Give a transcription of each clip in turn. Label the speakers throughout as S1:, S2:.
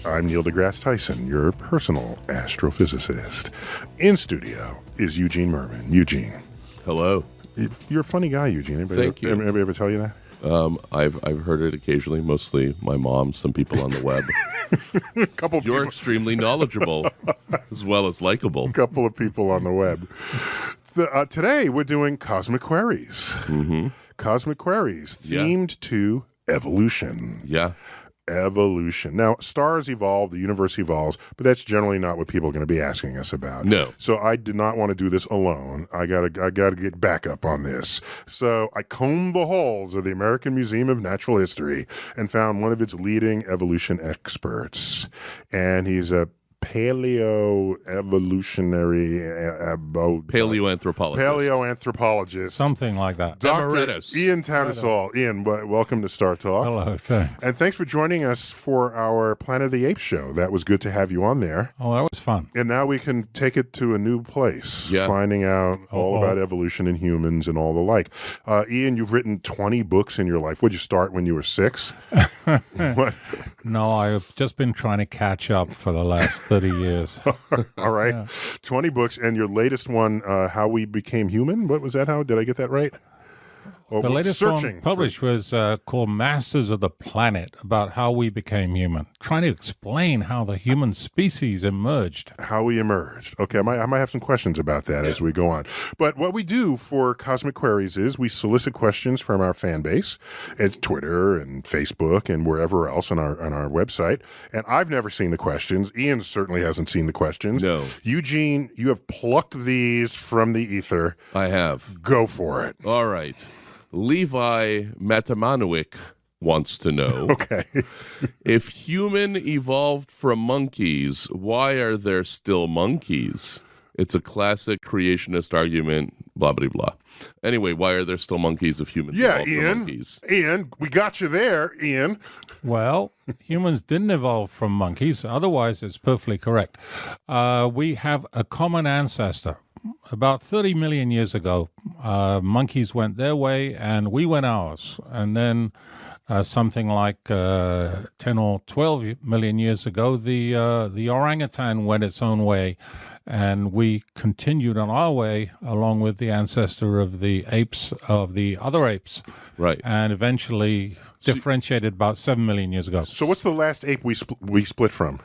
S1: I'm Neil deGrasse Tyson, your personal astrophysicist. In studio is Eugene Merman. Eugene.
S2: Hello.
S1: You're a funny guy, Eugene.
S2: Thank you.
S1: Anybody ever tell you that?
S2: I've heard it occasionally, mostly my mom, some people on the web. You're extremely knowledgeable as well as likable.
S1: A couple of people on the web. Today we're doing Cosmic Queries.
S2: Mm-hmm.
S1: Cosmic Queries themed to evolution.
S2: Yeah.
S1: Evolution. Now, stars evolve, the universe evolves, but that's generally not what people are going to be asking us about.
S2: No.
S1: So I did not want to do this alone. I gotta get backup on this. So I combed the halls of the American Museum of Natural History and found one of its leading evolution experts. And he's a paleoanthropologist.
S3: Something like that.
S1: Dr. Ian Tattersall. Ian, welcome to Star Talk.
S3: Hello, thanks.
S1: And thanks for joining us for our Planet of the Apes show. That was good to have you on there.
S3: Oh, that was fun.
S1: And now we can take it to a new place, finding out all about evolution and humans and all the like. Ian, you've written 20 books in your life. Would you start when you were 6? What?
S3: No, I've just been trying to catch up for the last 30 years.
S1: All right. Yeah. 20 books. And your latest one, How We Became Human? What was that? Did I get that right?
S3: The latest one published was called Masters of the Planet, about how we became human, trying to explain how the human species emerged.
S1: How we emerged. Okay, I might have some questions about that as we go on. But what we do for Cosmic Queries is we solicit questions from our fan base. It's Twitter and Facebook and wherever else on our website. And I've never seen the questions. Ian certainly hasn't seen the questions.
S2: No.
S1: Eugene, you have plucked these from the ether.
S2: I have.
S1: Go for it.
S2: All right. Levi Matamanowick wants to know, if human evolved from monkeys, why are there still monkeys? It's a classic creationist argument, blah, blah, blah. Anyway, why are there still monkeys if humans evolved from monkeys?
S1: Ian, we got you there, Ian.
S3: Well, humans didn't evolve from monkeys. Otherwise, it's perfectly correct. We have a common ancestor. About 30 million years ago, monkeys went their way and we went ours. And then something like 10 or 12 million years ago, the orangutan went its own way. And we continued on our way along with the ancestor of the apes, of the other apes.
S2: Right.
S3: And eventually differentiated about 7 million years ago.
S1: So what's the last ape we split from?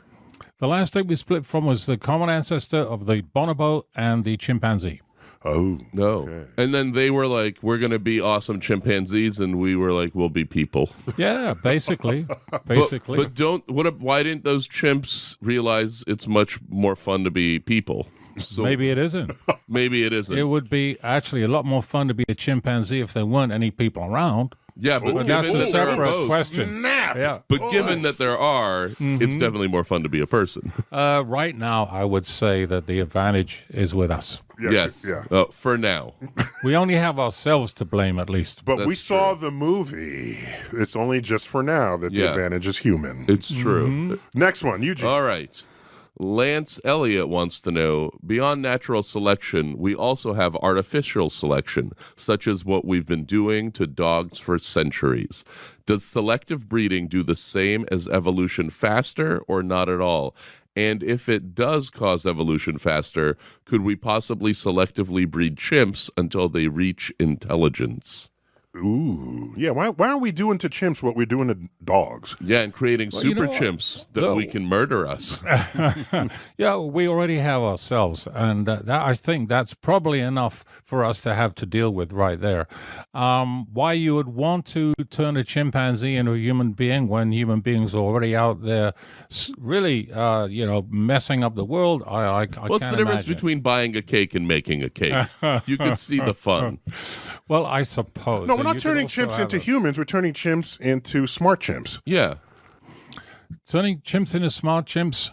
S3: The last ape we split from was the common ancestor of the bonobo and the chimpanzee.
S1: Oh,
S2: no.
S1: Okay.
S2: And then they were like, we're going to be awesome chimpanzees, and we were like, we'll be people.
S3: Yeah, basically.
S2: But why didn't those chimps realize it's much more fun to be people? So
S3: maybe it isn't.
S2: Maybe it isn't.
S3: It would be actually a lot more fun to be a chimpanzee if there weren't any people around.
S2: Yeah, but
S3: that's a separate question.
S1: Yeah.
S2: But given that there are, it's definitely more fun to be a person.
S3: Right now, I would say that the advantage is with us.
S2: Yes. Yeah. For now.
S3: We only have ourselves to blame, at least.
S1: But we saw the movie. It's only just for now that the advantage is human.
S2: It's true.
S1: Next one, Eugene.
S2: All right. Lance Elliott wants to know, beyond natural selection, we also have artificial selection, such as what we've been doing to dogs for centuries. Does selective breeding do the same as evolution faster or not at all? And if it does cause evolution faster, could we possibly selectively breed chimps until they reach intelligence?
S1: Ooh. Yeah, why aren't we doing to chimps what we're doing to dogs?
S2: Yeah, and creating super chimps that we can murder us.
S3: Yeah, we already have ourselves, and I think that's probably enough for us to have to deal with right there. Why you would want to turn a chimpanzee into a human being when human beings are already out there really, messing up the world, I can't
S2: What's the difference
S3: imagine.
S2: between buying a cake and making a cake? You can see the fun.
S3: Well, I suppose.
S1: No, we're not turning chimps into humans. We're turning chimps into smart chimps.
S2: Yeah.
S3: Turning chimps into smart chimps.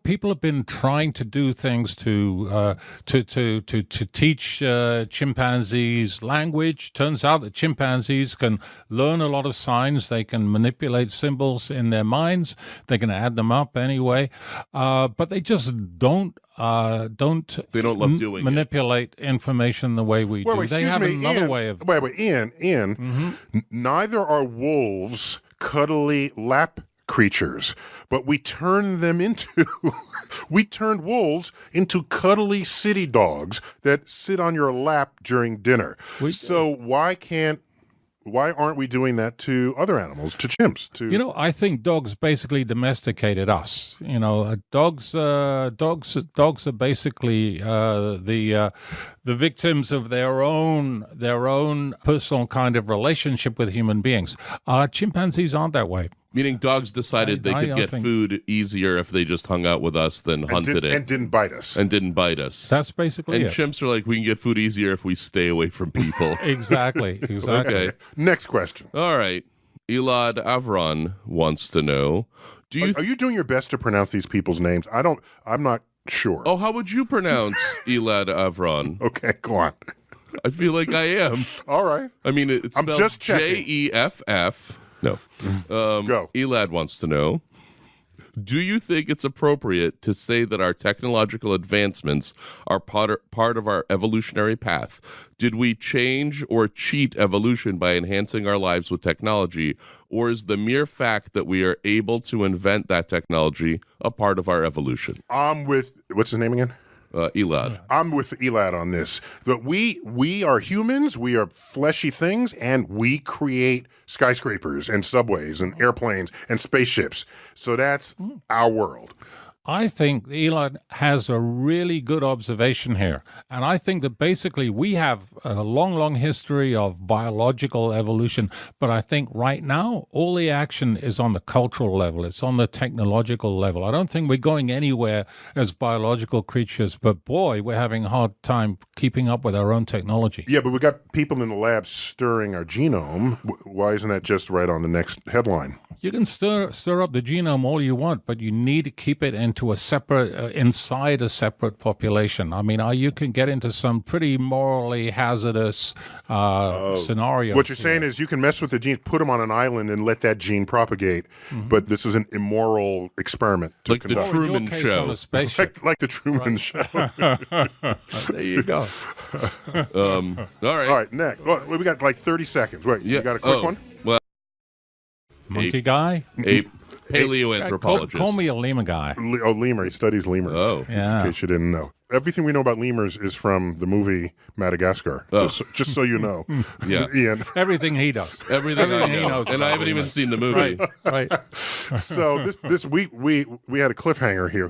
S3: People have been trying to do things to teach chimpanzees language. Turns out that chimpanzees can learn a lot of signs. They can manipulate symbols in their minds. They can add them up anyway, but they just don't love doing manipulate information the way we do. They have another way of.
S1: Ian. Neither are wolves cuddly lap creatures, but we turned them into we turned wolves into cuddly city dogs that sit on your lap during dinner. So why aren't we doing that to other animals, to chimps?
S3: I think dogs basically domesticated us. Dogs are basically the victims of their own personal kind of relationship with human beings. Chimpanzees aren't that way.
S2: Meaning dogs decided they could get food easier if they just hung out with us than hunted it.
S1: And didn't bite us.
S3: That's basically it.
S2: Chimps are like, we can get food easier if we stay away from people.
S3: Exactly.
S2: Okay.
S1: Next question.
S2: All right. Elad Avron wants to know,
S1: are you doing your best to pronounce these people's names? I'm not sure.
S2: Oh, how would you pronounce Elad Avron?
S1: Okay, go on.
S2: I feel like I am.
S1: All right.
S2: I mean, it's spelled
S1: just checking.
S2: Jeff. No.
S1: Go.
S2: Elad wants to know, do you think it's appropriate to say that our technological advancements are part of our evolutionary path? Did we change or cheat evolution by enhancing our lives with technology, or is the mere fact that we are able to invent that technology a part of our evolution?
S1: I'm with, what's his name again?
S2: Elad.
S1: I'm with Elad on this. But we are humans, we are fleshy things, and we create skyscrapers and subways and airplanes and spaceships. So that's our world.
S3: I think Elon has a really good observation here. And I think that basically we have a long, long history of biological evolution. But I think right now, all the action is on the cultural level. It's on the technological level. I don't think we're going anywhere as biological creatures. But boy, we're having a hard time keeping up with our own technology.
S1: Yeah, but we got people in the lab stirring our genome. Why isn't that just right on the next headline?
S3: You can stir up the genome all you want, but you need to keep it into a separate, inside a separate population. I mean, you can get into some pretty morally hazardous scenarios.
S1: What you're saying is you can mess with the gene, put them on an island, and let that gene propagate. But this is an immoral experiment.
S2: Like the Truman Show.
S3: On a spaceship.
S1: Like the Truman Show.
S3: There you go.
S2: All right.
S1: Next. Well, we got like 30 seconds. Wait, you got a quick one?
S2: Well,
S3: Monkey guy?
S2: Paleoanthropologist.
S3: Call me a lemur guy.
S1: Lemur. He studies lemurs.
S2: Oh.
S3: Yeah.
S1: In case you didn't know. Everything we know about lemurs is from the movie Madagascar.
S2: Oh.
S1: Just so you know.
S2: Yeah.
S1: Ian.
S3: Everything he does.
S2: Everything I
S3: he
S2: know.
S3: knows
S2: And I haven't even seen the movie.
S3: Right.
S1: So this week we had a cliffhanger here.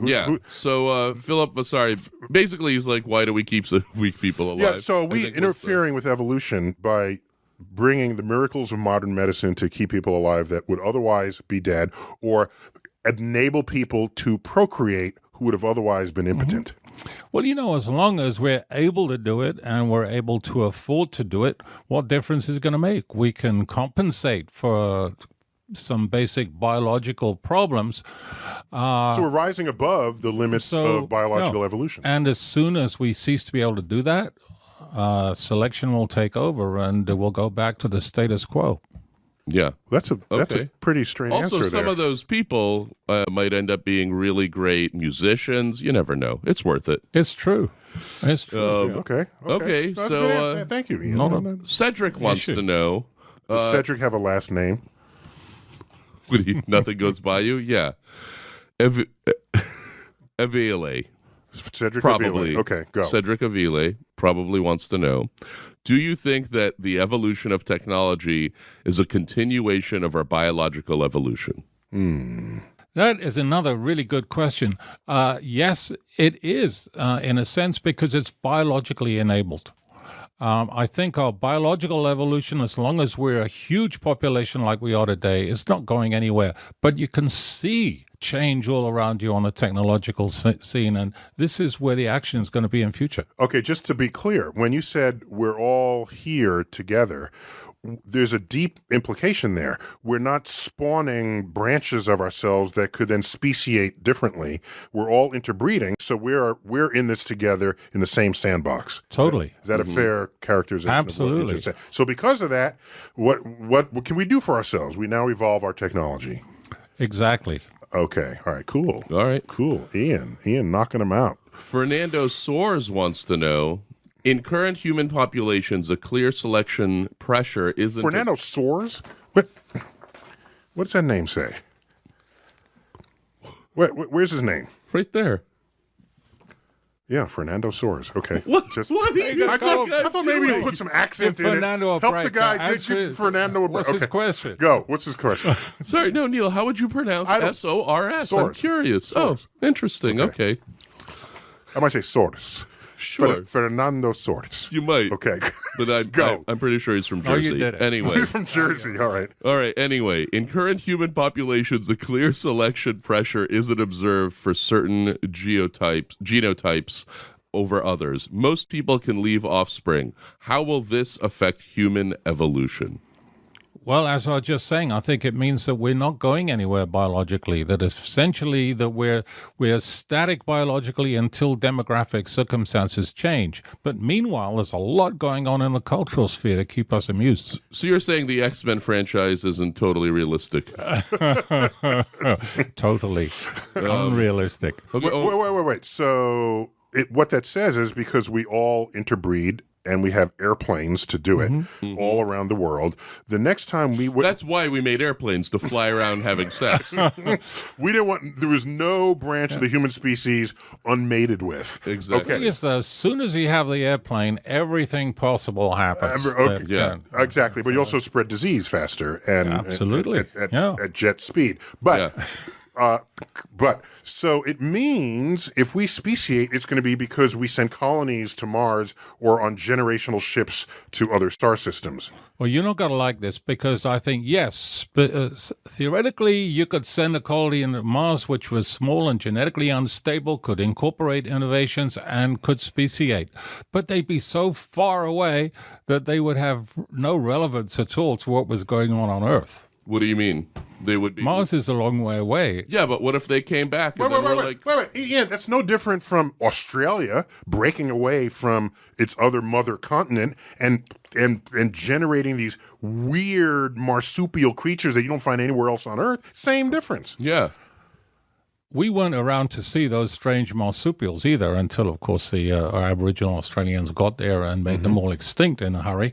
S2: So Philip Vasari, basically he's like, why do we keep so weak people alive?
S1: Yeah, so we interfering with evolution by bringing the miracles of modern medicine to keep people alive that would otherwise be dead, or enable people to procreate who would have otherwise been impotent.
S3: Well, as long as we're able to do it and we're able to afford to do it, what difference is it going to make? We can compensate for some basic biological problems.
S1: So we're rising above the limits of biological evolution.
S3: And as soon as we cease to be able to do that, selection will take over and we'll go back to the status quo.
S2: Yeah.
S1: That's a pretty straight answer there.
S2: Also, some of those people might end up being really great musicians. You never know. It's worth it.
S3: It's true. It's true.
S1: Okay.
S2: So
S1: good. Thank you, Ian.
S2: Cedric wants to know.
S1: Does Cedric have a last name?
S2: Nothing goes by you? Yeah. Avile.
S1: Cedric
S2: Probably.
S1: Avile. Okay, go.
S2: Cedric Avile probably wants to know, do you think that the evolution of technology is a continuation of our biological evolution?
S3: That is another really good question. Yes, it is, in a sense, because it's biologically enabled. I think our biological evolution, as long as we're a huge population like we are today, is not going anywhere. But you can see change all around you on the technological scene, and this is where the action is going to be in future.
S1: Okay, just to be clear, when you said we're all here together, there's a deep implication there. We're not spawning branches of ourselves that could then speciate differently. We're all interbreeding, so we're in this together in the same sandbox.
S3: Totally.
S1: Is that a fair characterization?
S3: Absolutely.
S1: Of what you just said? So because of that, what can we do for ourselves? We now evolve our technology.
S3: Exactly.
S1: Okay. All right. Cool.
S2: All right.
S1: Cool. Ian knocking them out.
S2: Fernando Soares wants to know, in current human populations, a clear selection pressure isn't...
S1: Fernando Soares? What does that name say? Where's his name?
S2: Right there.
S1: Yeah, Fernando Soares. Okay.
S2: What are you
S1: I thought maybe you put some accent in it.
S3: Fernando
S1: Help
S3: a
S1: the
S3: break.
S1: guy.
S3: Answer
S1: Fernando a break.
S3: What's his question?
S1: Go. What's his question?
S2: Sorry, no, Neil. How would you pronounce S-O-R-S? I'm
S1: Soares.
S2: curious.
S1: Soares.
S2: Oh, interesting. Okay.
S1: I might say Soares.
S2: Sure.
S1: Fernando Soares.
S2: You might.
S1: Okay.
S2: But
S1: Go.
S2: I'm pretty sure he's from
S3: Oh, you
S2: Jersey.
S3: did it.
S2: Anyway.
S1: He's from Jersey. All right.
S2: All right. Anyway, in current human populations, a clear selection pressure isn't observed for certain genotypes over others. Most people can leave offspring. How will this affect human evolution?
S3: Well, as I was just saying, I think it means that we're not going anywhere biologically, that essentially that we're static biologically until demographic circumstances change. But meanwhile, there's a lot going on in the cultural sphere to keep us amused.
S2: So you're saying the X-Men franchise isn't totally realistic?
S3: Totally unrealistic.
S2: Okay,
S1: Wait. So what that says is because we all interbreed and we have airplanes to do it all around the world. The next time we would...
S2: That's why we made airplanes, to fly around having sex.
S1: We didn't want... There was no branch of the human species unmated with.
S2: Exactly.
S3: Thing is, as soon as you have the airplane, everything possible happens.
S1: Okay.
S2: Yeah.
S1: Exactly, but you also spread disease faster and
S3: Absolutely.
S1: at jet speed. But so it means if we speciate, it's going to be because we send colonies to Mars or on generational ships to other star systems.
S3: Well, you're not going to like this because I think, yes, but, theoretically, you could send a colony into Mars which was small and genetically unstable, could incorporate innovations, and could speciate. But they'd be so far away that they would have no relevance at all to what was going on Earth.
S2: What do you mean? They would be...
S3: Mars is a long way away.
S2: Yeah, but what if they came back and
S1: Wait. Ian, that's no different from Australia breaking away from its other mother continent and generating these weird marsupial creatures that you don't find anywhere else on Earth. Same difference.
S2: Yeah.
S3: We weren't around to see those strange marsupials either until, of course, our Aboriginal Australians got there and made them all extinct in a hurry.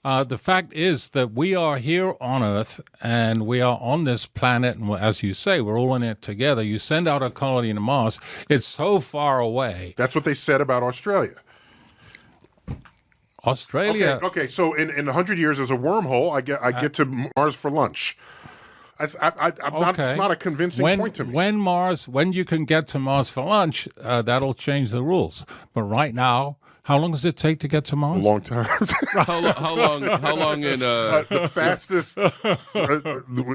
S3: The fact is that we are here on Earth and we are on this planet. And as you say, we're all in it together. You send out a colony to Mars. It's so far away.
S1: That's what they said about Australia.
S3: Australia.
S1: Okay. So in 100 years, as a wormhole, I get to Mars for lunch. It's not a convincing point to me.
S3: When you can get to Mars for lunch, that'll change the rules. But right now, how long does it take to get to Mars?
S1: A long time.
S2: How long in...
S1: the fastest,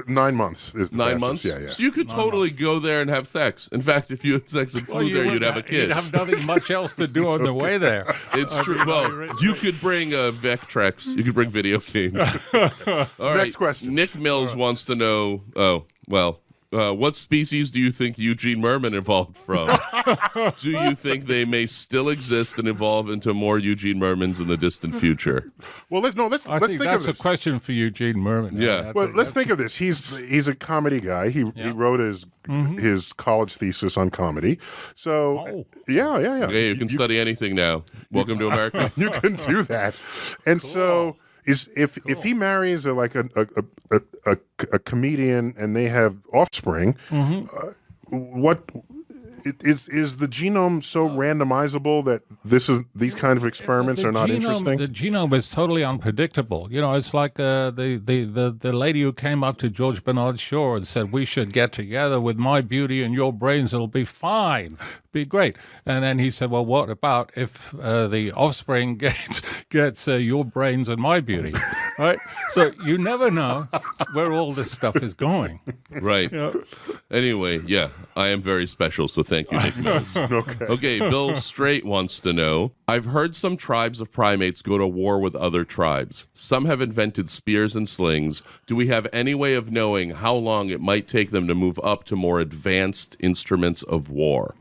S1: 9 months is the
S2: 9
S1: fastest.
S2: months?
S1: Yeah.
S2: So you could totally go there and have sex. In fact, if you had sex and flew there, you'd have a kid.
S3: You'd have nothing much else to do on the way there.
S2: It's true. Well, you could bring Vectrex. You could bring video games. All right.
S1: Next question.
S2: Nick Mills wants to know, what species do you think Eugene Merman evolved from? Do you think they may still exist and evolve into more Eugene Mermans in the distant future?
S1: Well, let's
S3: I
S1: think
S3: think
S1: of
S3: that's
S1: this.
S3: a question for Eugene Merman.
S2: Yeah.
S1: Well, let's think of this. He's a comedy guy. He wrote his college thesis on comedy. So yeah.
S2: Okay, you can study anything now. Welcome to America.
S1: You can do that. And so if he marries a comedian and they have offspring, what is the genome so randomizable that these kind of experiments are not interesting?
S3: The genome is totally unpredictable. You know, it's like the lady who came up to George Bernard Shaw and said, "We should get together with my beauty and your brains. It'll be fine, be great." And then he said, "Well, what about if the offspring gets your brains and my beauty?" Right? So you never know where all this stuff is going.
S2: Right. Anyway, I am very special, so thank you, Nick Mills. Okay, Bill Straight wants to know, I've heard some tribes of primates go to war with other tribes. Some have invented spears and slings. Do we have any way of knowing how long it might take them to move up to more advanced instruments of war?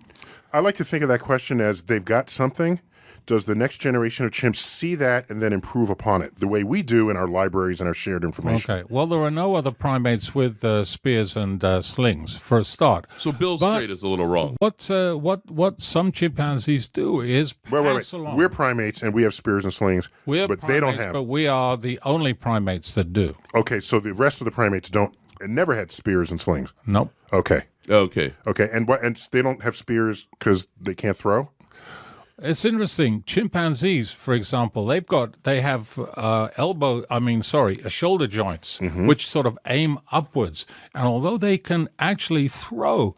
S1: I like to think of that question as they've got something. Does the next generation of chimps see that and then improve upon it, the way we do in our libraries and our shared information?
S3: Okay. Well, there are no other primates with spears and slings for a start.
S2: So Bill Straight is a little wrong.
S3: What some chimpanzees do is pass along.
S1: We're primates and we have spears and slings, but they don't have.
S3: But we are the only primates that do.
S1: Okay, so the rest of the primates don't and never had spears and slings.
S3: Nope.
S1: Okay.
S2: Okay.
S1: Okay, and they don't have spears because they can't throw?
S3: It's interesting. Chimpanzees, for example, they have shoulder joints, which sort of aim upwards. And although they can actually throw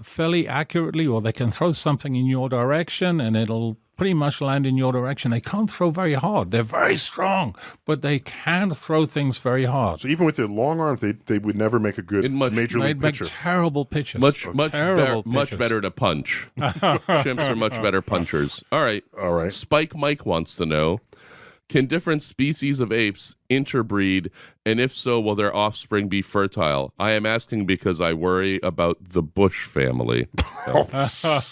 S3: fairly accurately, or they can throw something in your direction and it'll pretty much land in your direction, they can't throw very hard. They're very strong, but they can throw things very hard.
S1: So even with their long arms, they would never make a good major league pitcher.
S3: They'd make terrible pitches.
S2: Much better to punch. Chimps are much better punchers. All right. Spike Mike wants to know, can different species of apes interbreed, and if so, will their offspring be fertile? I am asking because I worry about the Bush family. I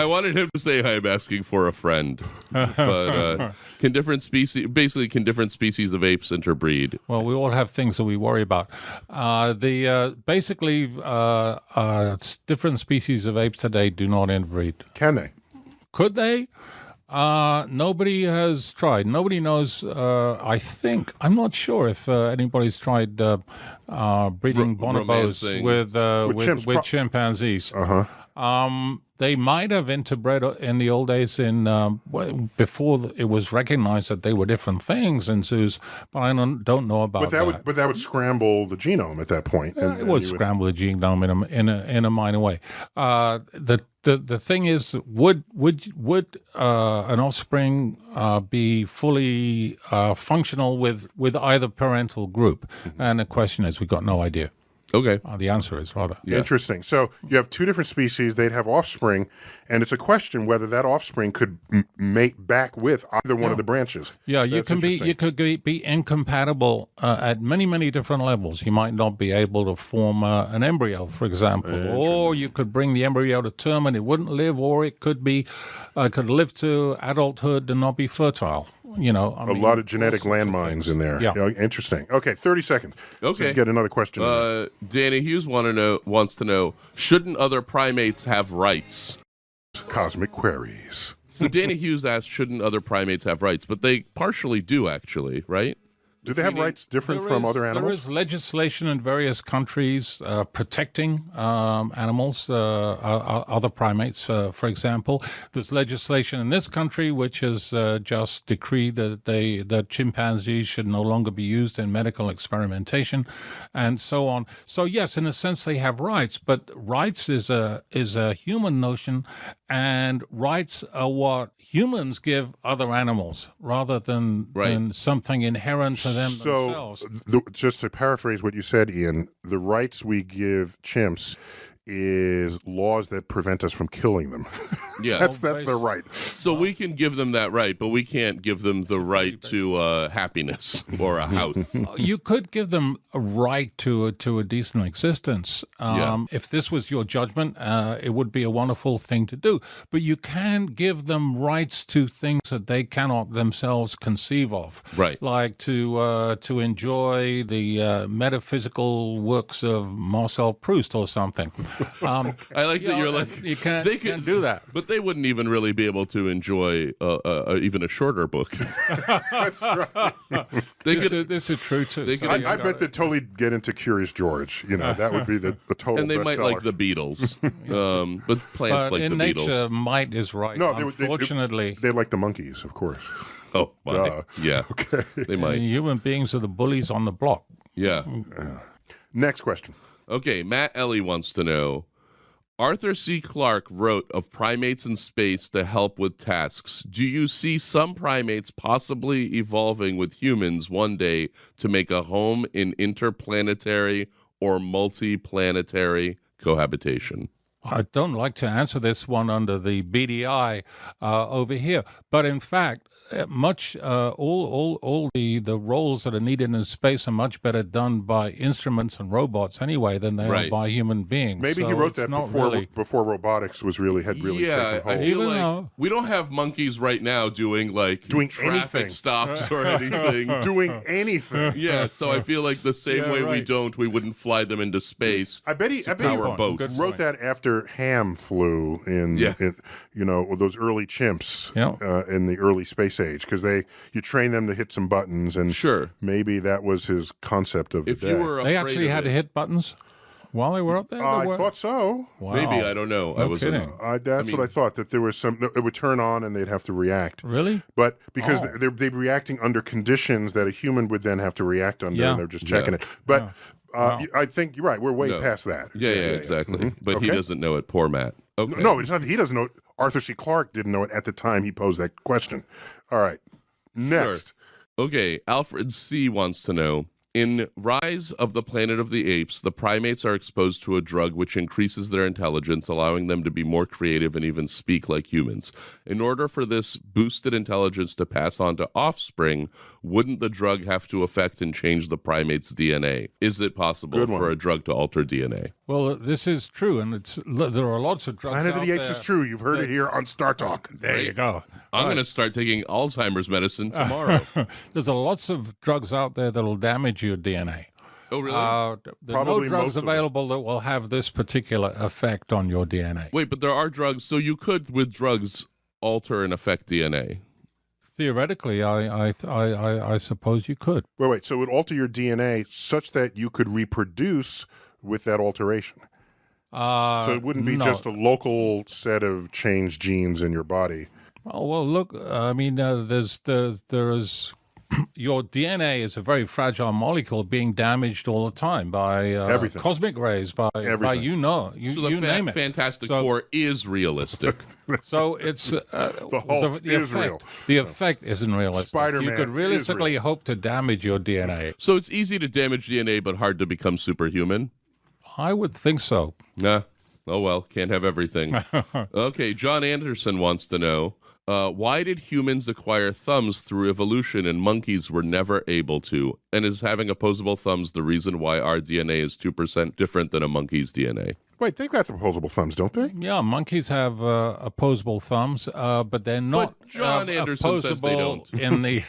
S2: wanted him to say I am asking for a friend, but can different species of apes interbreed?
S3: Well, we all have things that we worry about. Different species of apes today do not interbreed.
S1: Can they?
S3: Could they? Nobody has tried. Nobody knows. I'm not sure if anybody's tried breeding bonobos with chimpanzees. They might have interbred in the old days before it was recognized that they were different things in zoos, but I don't know about that.
S1: But that would scramble the genome at that point.
S3: It would scramble the genome in a minor way. The thing is, would an offspring be fully functional with either parental group? And the question is, we've got no idea.
S2: Okay.
S3: The answer is rather.
S1: Yeah. Interesting. So you have two different species. They'd have offspring, and it's a question whether that offspring could mate back with either one of the branches.
S3: Yeah, you could be incompatible at many different levels. You might not be able to form an embryo, for example, or you could bring the embryo to term and it wouldn't live, or it could live to adulthood and not be fertile. A
S1: lot of genetic landmines in there.
S3: Yeah.
S1: Interesting. Okay, 30 seconds.
S2: Okay.
S1: So get another question.
S2: Danny Hughes wants to know, shouldn't other primates have rights?
S1: Cosmic queries.
S2: So Danny Hughes asked, shouldn't other primates have rights? But they partially do, actually, right?
S1: Do they have rights different from other animals?
S3: There is legislation in various countries protecting animals, other primates, for example. There's legislation in this country which has just decreed that chimpanzees should no longer be used in medical experimentation, and so on. So yes, in a sense, they have rights, but rights is a human notion, and rights are what humans give other animals rather than something inherent to them themselves.
S1: Just to paraphrase what you said, Ian, the rights we give chimps is laws that prevent us from killing them.
S2: Yeah.
S1: That's their right.
S2: So we can give them that right, but we can't give them the right to happiness or a house.
S3: You could give them a right to a decent existence. If this was your judgment, it would be a wonderful thing to do. But you can give them rights to things that they cannot themselves conceive of.
S2: Right.
S3: Like to enjoy the metaphysical works of Marcel Proust or something.
S2: I like that you're like,
S3: you can't do that.
S2: But they wouldn't even really be able to enjoy even a shorter book.
S1: That's right.
S3: This is true too.
S1: I bet they'd totally get into Curious George. That would be the total
S2: and they
S1: bestseller.
S2: might like the Beatles. But plants like the Beatles.
S3: In nature, might is right.
S1: No,
S3: unfortunately.
S1: They like the monkeys, of course.
S2: Oh, my. Yeah.
S1: Okay.
S2: They might.
S3: Human beings are the bullies on the block.
S2: Yeah.
S1: Next question.
S2: Okay, Matt Ellie wants to know, Arthur C. Clarke wrote of primates in space to help with tasks. Do you see some primates possibly evolving with humans one day to make a home in interplanetary or multiplanetary cohabitation?
S3: I don't like to answer this one under the BDI over here, but in fact, all the roles that are needed in space are much better done by instruments and robots anyway than they are by human beings.
S1: Maybe he wrote that before robotics had really taken hold.
S2: I feel like we don't have monkeys right now doing traffic
S1: anything.
S2: stops or anything.
S1: Doing anything.
S2: Yeah, so I feel like the same way we wouldn't fly them into space.
S1: I bet he
S2: boats.
S1: wrote that after Ham flew in those early chimps in the early space age, because you train them to hit some buttons, and maybe that was his concept of
S2: if you were
S3: they actually had to hit buttons. While they were up there?
S1: I thought so.
S3: Wow.
S2: Maybe, I don't know. I
S3: No
S2: wasn't.
S3: kidding.
S1: That's what I thought, that there was it would turn on and they'd have to react.
S3: Really?
S1: But because
S3: Oh.
S1: they're reacting under conditions that a human would then have to react under,
S3: Yeah.
S1: and they're just checking it. But
S3: Wow.
S1: I think you're right. We're way
S2: No.
S1: past that.
S2: Yeah, exactly. But he
S1: Okay.
S2: doesn't know it. Poor Matt. Okay.
S1: No, it's not that he doesn't know it. Arthur C. Clarke didn't know it at the time he posed that question. All right. Next.
S2: Okay, Alfred C. wants to know, in Rise of the Planet of the Apes, the primates are exposed to a drug which increases their intelligence, allowing them to be more creative and even speak like humans. In order for this boosted intelligence to pass on to offspring, wouldn't the drug have to affect and change the primate's DNA? Is it possible
S1: Good one.
S2: for a drug to alter DNA?
S3: Well, this is true, and there are lots of drugs
S1: Planet
S3: out
S1: of the Apes
S3: there.
S1: is true. You've heard it here on Star Talk.
S3: There you go.
S2: I'm going to start taking Alzheimer's medicine tomorrow.
S3: There's lots of drugs out there that'll damage your DNA.
S2: Oh, really?
S3: There are no
S1: Probably
S3: drugs
S1: most of them.
S3: available that will have this particular effect on your DNA.
S2: Wait, but there are drugs, so you could, with drugs, alter and affect DNA.
S3: Theoretically, I suppose you could.
S1: Wait. So it would alter your DNA such that you could reproduce with that alteration. So it wouldn't be
S3: no.
S1: just a local set of changed genes in your body.
S3: Oh, well, look, I mean, there is your DNA is a very fragile molecule being damaged all the time by
S1: Everything.
S3: cosmic rays, by
S1: Everything.
S3: you
S2: So the
S3: name it.
S2: Fantastic
S3: So-
S2: Four is realistic.
S3: So it's
S1: The Hulk is
S3: effect,
S1: real.
S3: The effect isn't realistic.
S1: Spider-Man
S3: You could
S1: is
S3: realistically
S1: real.
S3: hope to damage your DNA.
S2: So it's easy to damage DNA, but hard to become superhuman?
S3: I would think so.
S2: Nah. Oh, well, can't have everything. Okay, John Anderson wants to know, why did humans acquire thumbs through evolution and monkeys were never able to? And is having opposable thumbs the reason why our DNA is 2% different than a monkey's DNA?
S1: Wait, they've got opposable thumbs, don't they?
S3: Yeah, monkeys have opposable thumbs, but they're not
S2: John Anderson says they
S3: opposable
S2: don't.
S3: in the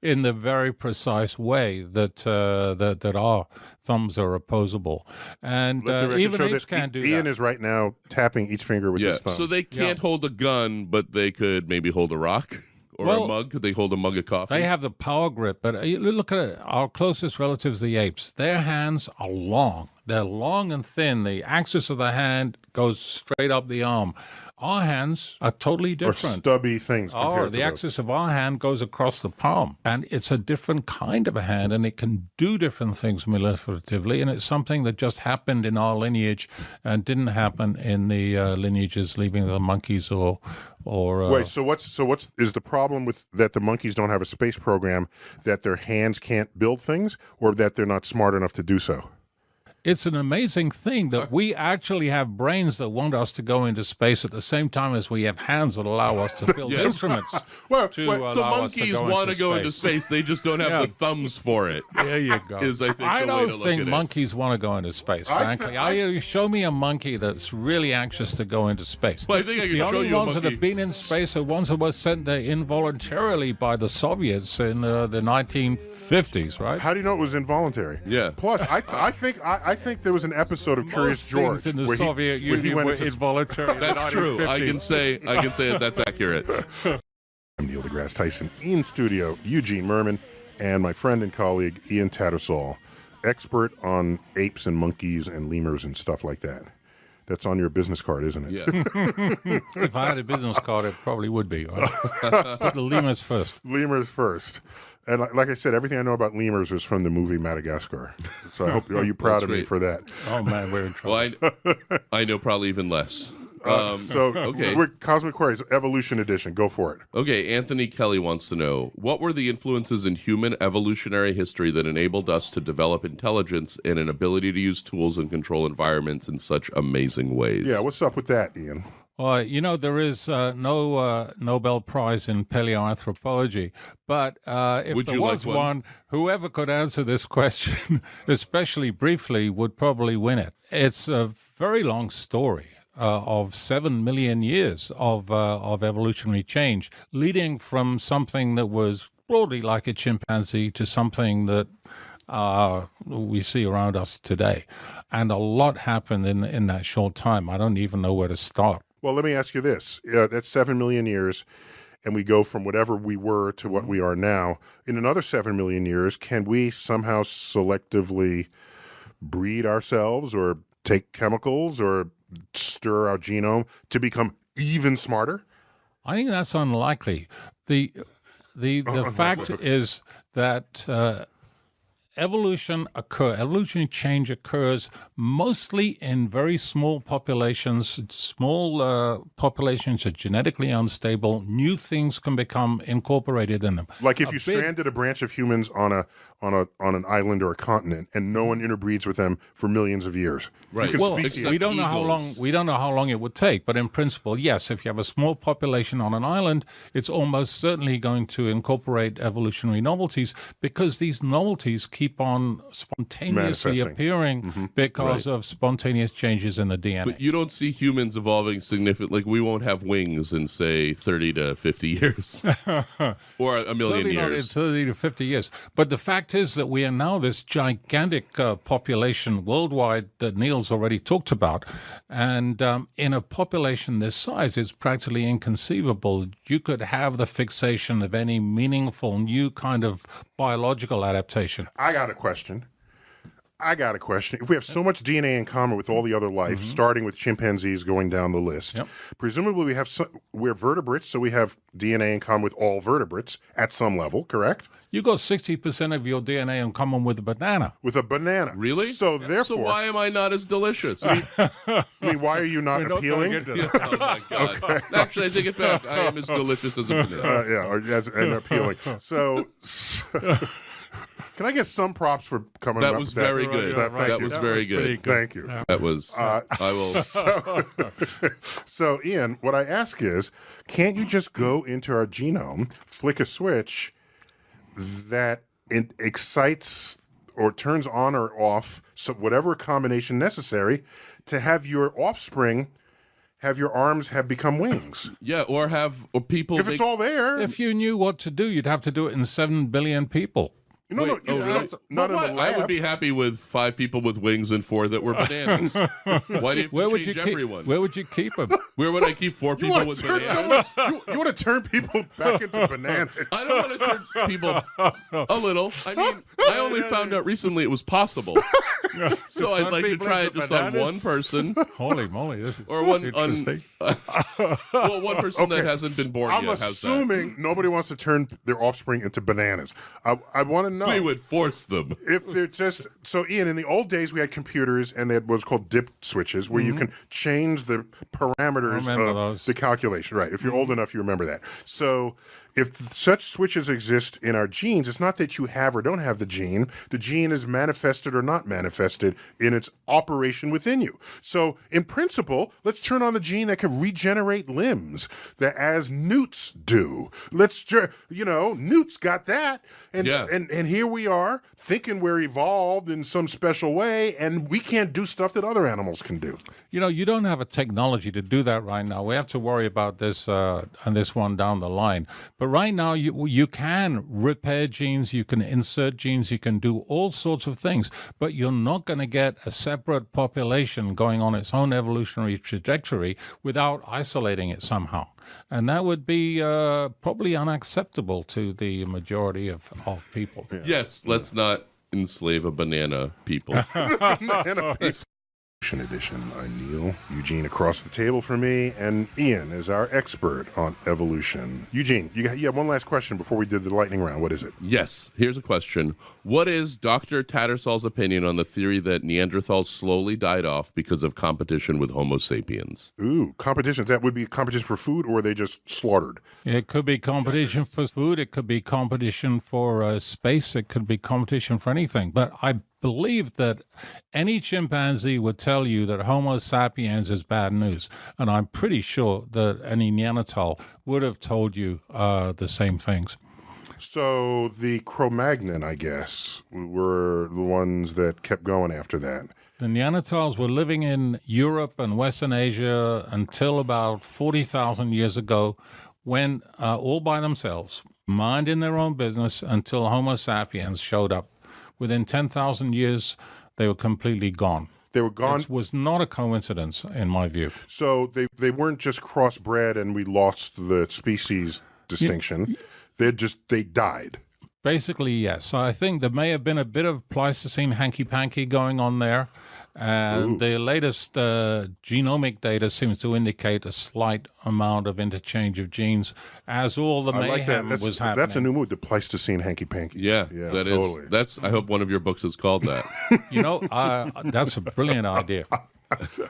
S3: in the very precise way that our thumbs are opposable, and
S1: Let the record
S3: even
S1: show
S3: apes
S1: that
S3: can't do
S1: Ian
S3: that.
S1: is right now tapping each finger with
S2: Yeah,
S1: his thumb.
S2: so they can't hold a gun, but they could maybe hold a rock or a
S3: Well,
S2: mug. Could they hold a mug of coffee?
S3: They have the power grip, but you look at it. Our closest relatives, the apes, their hands are long. They're long and thin. The axis of the hand goes straight up the arm. Our hands are totally
S1: or
S3: different.
S1: stubby things compared
S3: The
S1: to those.
S3: axis of our hand goes across the palm, and it's a different kind of a hand, and it can do different things manipulatively, and it's something that just happened in our lineage and didn't happen in the lineages leaving the monkeys or
S1: Wait, so what's is the problem with that the monkeys don't have a space program, that their hands can't build things, or that they're not smart enough to do so?
S3: It's an amazing thing that we actually have brains that want us to go into space at the same time as we have hands that allow us to build instruments.
S1: Well,
S3: to
S1: wait,
S3: allow
S2: so
S3: us to
S2: monkeys
S3: go
S2: want to
S3: into
S2: go into
S3: space.
S2: space. They just don't have
S3: Yeah.
S2: the thumbs for it.
S3: There you go.
S2: Is, I think,
S3: I
S2: the way
S3: don't
S2: to look
S3: think
S2: at it.
S3: monkeys want to go into space, frankly. Show me a monkey that's really anxious to go into space.
S2: Well, I think I can
S3: The
S2: show
S3: only
S2: you a
S3: ones that
S2: monkey.
S3: have been in space are ones that were sent there involuntarily by the Soviets in the 1950s, right?
S1: how do you know it was involuntary?
S2: Yeah.
S1: Plus, I think there was an episode of Curious
S3: Most
S1: George
S3: things in the
S1: where
S3: Soviet
S1: where
S3: Union
S1: went
S3: were
S1: into
S3: involuntary. in the
S2: That's true. I
S3: 1950s.
S2: can say that that's accurate.
S1: I'm Neil deGrasse Tyson, in studio, Eugene Merman, and my friend and colleague, Ian Tattersall, expert on apes and monkeys and lemurs and stuff like that. That's on your business card, isn't it?
S2: Yeah.
S3: If I had a business card, it probably would be. Right? Put the lemurs first.
S1: Lemurs first. And like I said, everything I know about lemurs is from the movie Madagascar. So I hope, are you proud of me
S2: great.
S1: for that?
S3: Oh, man, we're in trouble.
S2: Well, I know probably even less.
S1: So
S2: okay.
S1: we're Cosmic Queries, Evolution Edition. Go for it.
S2: Okay, Anthony Kelly wants to know, what were the influences in human evolutionary history that enabled us to develop intelligence and an ability to use tools and control environments in such amazing ways?
S1: Yeah, what's up with that, Ian?
S3: Well, you know, there is no Nobel Prize in paleoanthropology, but if
S2: Would
S3: there
S2: you
S3: was
S2: like one?
S3: whoever could answer this question, especially briefly, would probably win it. It's a very long story. Of 7 million years of evolutionary change, leading from something that was broadly like a chimpanzee to something that we see around us today. And a lot happened in that short time. I don't even know where to start.
S1: Well, let me ask you this. That's 7 million years, and we go from whatever we were to what we are now. In another 7 million years, can we somehow selectively breed ourselves or take chemicals or stir our genome to become even smarter?
S3: I think that's unlikely. The fact is that evolutionary change occurs mostly in very small populations. Small populations are genetically unstable. New things can become incorporated in them.
S1: Like if you stranded a branch of humans on an island or a continent, and no one interbreeds with them for millions of years.
S2: Right.
S1: You can
S3: Well,
S1: species-
S3: we don't know how long.
S2: eagles.
S3: We don't know how long it would take, but in principle, yes. If you have a small population on an island, it's almost certainly going to incorporate evolutionary novelties because these novelties keep on spontaneously
S1: Manifesting.
S3: appearing because of spontaneous changes in the DNA.
S2: But you don't see humans evolving significantly. Like we won't have wings in, say, 30 to 50 years. Or a million
S3: Certainly not in
S2: years.
S3: 30 to 50 years. But the fact is that we are now this gigantic population worldwide that Neil's already talked about. And in a population this size, it's practically inconceivable. You could have the fixation of any meaningful new kind of biological adaptation.
S1: I got a question. If we have so much DNA in common with all the other life, starting with chimpanzees going down the list, presumably we're vertebrates, so we have DNA in common with all vertebrates at some level, correct?
S3: You got 60% of your DNA in common with a banana.
S1: With a banana.
S2: Really?
S1: So therefore,
S2: So why am I not as delicious?
S1: I mean, why are you not
S3: We're not
S1: appealing?
S3: going into that.
S2: Oh my God. Actually, I take it back. I am as delicious as a banana.
S1: And appealing. So can I get some props for coming up
S2: That was
S1: with that?
S2: very good.
S1: Thank
S2: That
S1: you.
S2: was very
S3: pretty
S2: good.
S1: Thank you.
S2: That was. I will.
S1: So, Ian, what I ask is, can't you just go into our genome, flick a switch that excites or turns on or off whatever combination necessary to have your offspring have your arms have become wings?
S2: Yeah, or people.
S1: If it's all there,
S3: If you knew what to do, you'd have to do it in 7 billion people.
S1: no,
S2: Wait,
S1: no,
S2: really?
S1: not in the lab.
S2: I would be happy with 5 people with wings and 4 that were bananas. Why do you have to change everyone?
S3: Where would you keep them?
S2: Where would I keep 4
S1: You
S2: people
S1: want
S2: with
S1: to turn
S2: bananas?
S1: you want to turn people back into bananas?
S2: I don't want to turn people a little. I mean, I only found out recently it was possible. So I'd
S3: turn
S2: like to
S3: people
S2: try it
S3: into
S2: just on
S3: bananas?
S2: one person.
S3: Holy moly, this is
S2: Or one
S3: interesting.
S2: Well, one person that hasn't been born
S1: I'm
S2: yet. How's that?
S1: assuming nobody wants to turn their offspring into bananas. I want to know.
S2: We would force them.
S1: If they're just so, Ian, in the old days we had computers and they had what's called dip switches where you can change the parameters
S3: Remember
S1: of
S3: those.
S1: the calculation. Right. If you're old enough, you remember that. So if such switches exist in our genes, it's not that you have or don't have the gene. The gene is manifested or not manifested in its operation within you. So in principle, let's turn on the gene that can regenerate limbs, that as newts do. Newts got that. And,
S2: Yeah.
S1: and here we are thinking we're evolved in some special way, and we can't do stuff that other animals can do.
S3: You don't have a technology to do that right now. We have to worry about this and this one down the line. But right now, you can repair genes, you can insert genes, you can do all sorts of things. But you're not going to get a separate population going on its own evolutionary trajectory without isolating it somehow. And that would be probably unacceptable to the majority of people.
S2: Yes, let's not enslave a banana people.
S1: Banana people. Edition. I'm Neil. Eugene across the table from me, and Ian is our expert on evolution. Eugene, you have one last question before we did the lightning round. What is it?
S2: Yes, here's a question. What is Dr. Tattersall's opinion on the theory that Neanderthals slowly died off because of competition with Homo sapiens?
S1: Ooh, competitions. That would be competition for food, or are they just slaughtered?
S3: It could be competition for food. It could be competition for space. It could be competition for anything. But I believe that any chimpanzee would tell you that Homo sapiens is bad news. And I'm pretty sure that any Neanderthal would have told you the same things.
S1: So the Cro-Magnon, I guess, were the ones that kept going after that.
S3: The Neanderthals were living in Europe and Western Asia until about 40,000 years ago, when all by themselves, minding their own business until Homo sapiens showed up. Within 10,000 years, they were completely gone.
S1: They were gone.
S3: It was not a coincidence, in my view.
S1: So they weren't just crossbred and we lost the species distinction. They died.
S3: Basically, yes. I think there may have been a bit of Pleistocene hanky-panky going on there. And the latest genomic data seems to indicate a slight amount of interchange of genes as all the
S1: I like that.
S3: mayhem was happening.
S1: That's a new move, the Pleistocene hanky-panky.
S2: Yeah, that
S1: totally.
S2: is. That's. I hope one of your books is called that.
S3: That's a brilliant idea.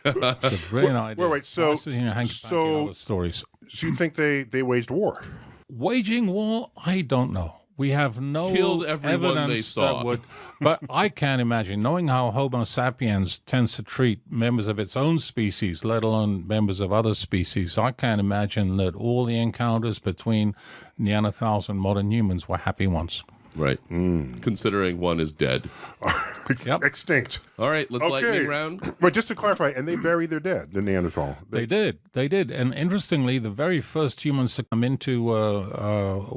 S3: It's a brilliant idea.
S1: Wait, so-
S3: Pleistocene hanky-panky and other stories.
S1: So you think they waged war?
S3: Waging war, I don't know. We have no
S2: Killed everyone
S3: evidence
S2: they saw.
S3: that would, but I can't imagine, knowing how Homo sapiens tends to treat members of its own species, let alone members of other species, I can't imagine that all the encounters between Neanderthals and modern humans were happy ones.
S2: Right. Considering one is dead.
S3: Yep.
S1: Extinct.
S2: All right, let's lightning round.
S1: But just to clarify, and they bury their dead, the Neanderthal.
S3: They did. And interestingly, the very first humans to come into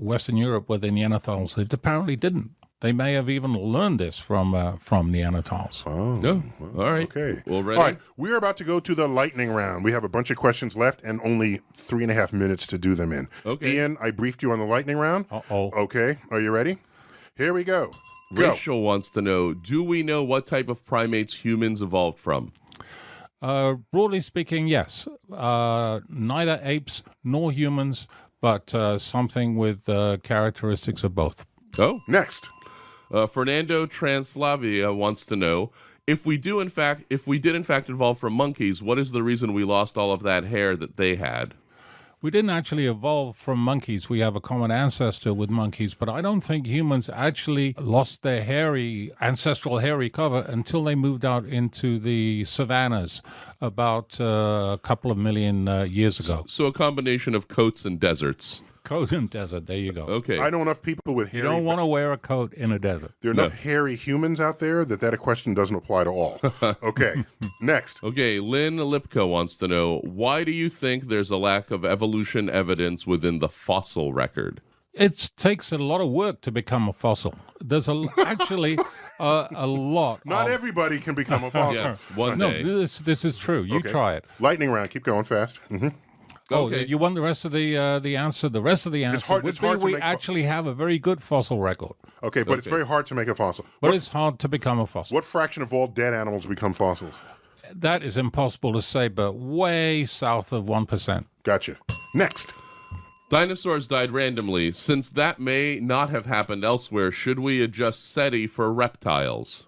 S3: Western Europe where the Neanderthals lived apparently didn't. They may have even learned this from Neanderthals.
S2: No. All right.
S1: Okay.
S2: Well, ready?
S1: All right. We're about to go to the lightning round. We have a bunch of questions left and only 3.5 minutes to do them in.
S2: Okay.
S1: Ian, I briefed you on the lightning round.
S3: Uh-oh.
S1: Okay. Are you ready? Here we go. Go.
S2: Rachel wants to know, do we know what type of primates humans evolved from?
S3: Broadly speaking, yes. Neither apes nor humans, but something with characteristics of both.
S2: Oh.
S1: Next.
S2: Fernando Translavia wants to know, if we did in fact evolve from monkeys, what is the reason we lost all of that hair that they had?
S3: We didn't actually evolve from monkeys. We have a common ancestor with monkeys, but I don't think humans actually lost their ancestral hairy cover until they moved out into the savannas about a couple of million years ago.
S2: So a combination of coats and deserts.
S3: Coat in desert, there you go.
S2: Okay.
S1: I know enough people with
S3: You
S1: hairy...
S3: don't want to wear a coat in a desert.
S1: There are enough hairy humans out there that question doesn't apply to all. Okay. Next.
S2: Okay, Lynn Lipka wants to know, why do you think there's a lack of evolution evidence within the fossil record?
S3: It takes a lot of work to become a fossil. There's actually a lot.
S1: Not everybody can become a fossil.
S2: Yeah, one
S3: No,
S2: day.
S3: this is true. You
S1: Okay.
S3: try it.
S1: Lightning round. Keep going fast.
S3: Oh,
S2: Okay.
S3: you want the rest of the answer? The rest of the answer
S1: hard-
S3: would
S1: it's
S3: be
S1: hard to
S3: we
S1: make-
S3: actually have a very good fossil record,
S1: Okay, but it's very hard to make a fossil.
S3: but it's hard to become a fossil.
S1: What fraction of all dead animals become fossils?
S3: That is impossible to say, but way south of 1%.
S1: Gotcha. Next.
S2: Dinosaurs died randomly. Since that may not have happened elsewhere, should we adjust SETI for reptiles?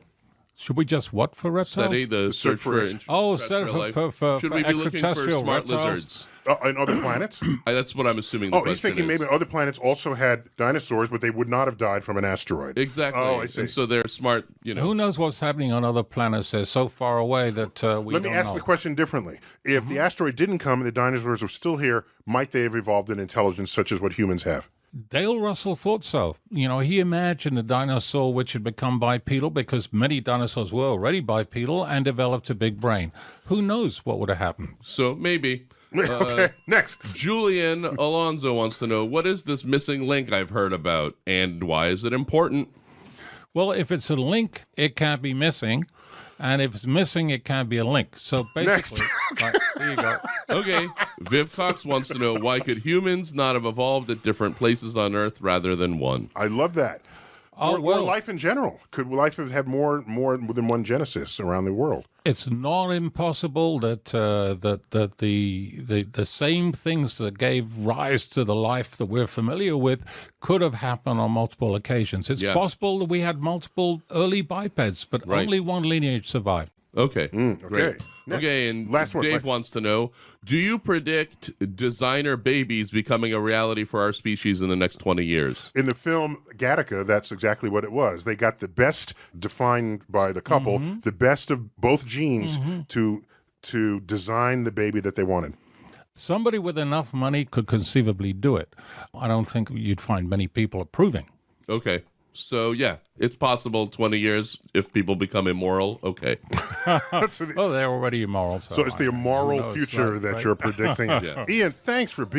S3: Should we just what for reptiles?
S2: SETI, the search for
S3: Oh,
S2: extraterrestrial
S3: SETI
S2: life.
S3: for
S2: Should we be looking for
S3: extraterrestrial
S2: smart
S3: reptiles?
S2: lizards?
S1: In other planets?
S2: That's what I'm assuming the
S1: Oh,
S2: question
S1: he's thinking
S2: is.
S1: maybe other planets also had dinosaurs, but they would not have died from an asteroid.
S2: Exactly.
S1: Oh, I see.
S2: And so they're smart,
S3: Who knows what's happening on other planets? They're so far away that we
S1: Let
S3: don't
S1: me ask
S3: know.
S1: the question differently. If the asteroid didn't come and the dinosaurs were still here, might they have evolved an intelligence such as what humans have?
S3: Dale Russell thought so. He imagined a dinosaur which had become bipedal because many dinosaurs were already bipedal and developed a big brain. Who knows what would have happened?
S2: So maybe.
S1: Okay, next.
S2: Julian Alonso wants to know, what is this missing link I've heard about, and why is it important?
S3: Well, if it's a link, it can't be missing. And if it's missing, it can't be a link. So basically, right, there you go.
S2: Okay. Viv Cox wants to know, why could humans not have evolved at different places on Earth rather than one?
S1: I love that.
S3: Oh,
S1: or
S3: well,
S1: life in general. Could life have had more than one genesis around the world?
S3: it's not impossible that the same things that gave rise to the life that we're familiar with could have happened on multiple occasions. It's possible that we had multiple early bipeds, but only one lineage survived.
S2: Okay.
S1: Okay.
S2: Great.
S1: Next.
S2: Okay, and
S1: Last one.
S2: Dave wants to know, do you predict designer babies becoming a reality for our species in the next 20 years?
S1: In the film Gattaca, that's exactly what it was. They got the best, defined by the couple, the best of both genes to design the baby that they wanted.
S3: Somebody with enough money could conceivably do it. I don't think you'd find many people approving.
S2: Okay. So, yeah, it's possible 20 years if people become immoral. Okay.
S1: So
S3: Oh, they're already immoral.
S1: it's the immoral
S3: knows,
S1: future
S3: right,
S1: that
S3: right.
S1: you're predicting.
S2: Yeah.
S1: Ian, thanks for being